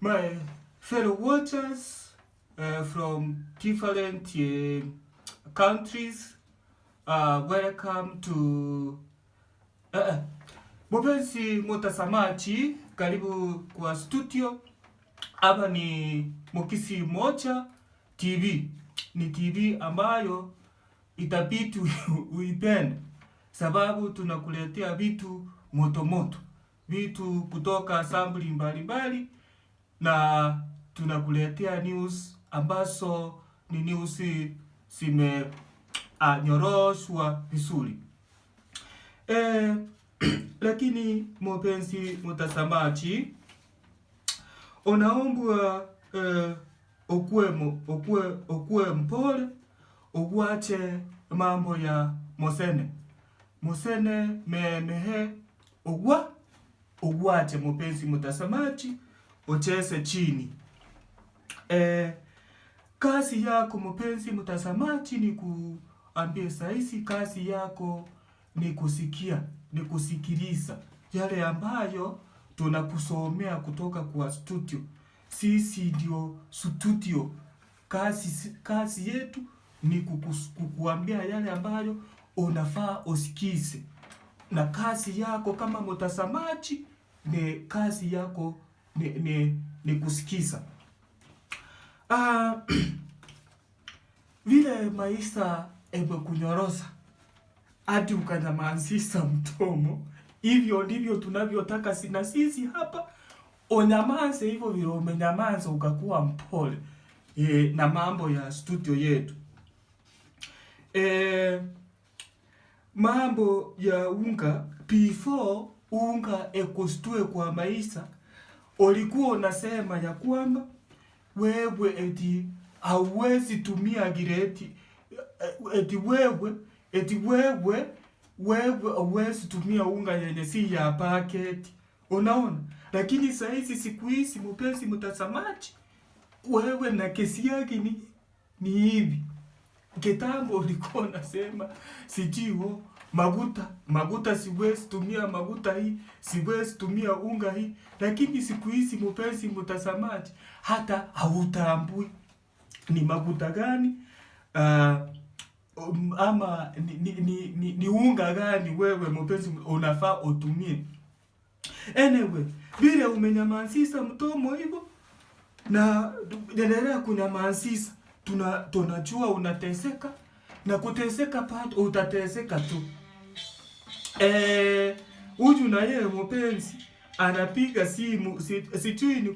My fellow watchers from different countries, welcome to mpenzi mtazamaji, karibu kwa studio. Hapa ni Mukisi Moja TV. Ni TV ambayo itabidi uipende, sababu tunakuletea vitu moto moto, vitu kutoka sampuli mbalimbali, na tunakuletea news ambazo ni news nyoroshwa vizuri. Lakini mpenzi mtazamaji, unaombwa okuwe mpole, uwache mambo ya Mosene mehe, uwache mpenzi mtazamaji, ucheze chini. Kazi yako mpenzi mtazamaji ni kuambia saizi, kazi yako ni kusikia, ni kusikiliza yale ambayo tunakusomea kutoka kwa studio. Sisi ndio studio. Kazi yetu ni kukuambia yale ambayo unafaa usikize. Na kazi yako kama mtazamaji, ni kazi yako ni kusikiza. Vile maisha kunyorosa hadi ukanyamazisha mdomo, hivyo ndivyo tunavyotaka na sisi hapa. Unyamaze hivyo vile umenyamaza, ukakuwa mpole na mambo ya studio yetu. Mambo ya unga, before unga ekostue kwa maisha, ulikuwa unasema ya kwamba wewe eti hauwezi tumia gireti, eti wewe hauwezi tumia unga yenye si ya paketi. Unaona? Lakini saizi siku hizi mpenzi mtazamaji, wewe na kesi yake ni hivi. Kitambo ulikuwa unasema sijui maguta siwezi tumia maguta hii, siwezi tumia unga hii. Lakini siku hizi mpenzi mtazamaji, hata hautambui ni maguta gani ama ni unga gani wewe mpenzi unafaa utumie. Anyway, vile umenyamazisha mdomo hivyo na endelea kunyamazisha, tunajua unateseka, na kuteseka bado utateseka tu. Huyu na yeye mpenzi anapiga simu, sijui ni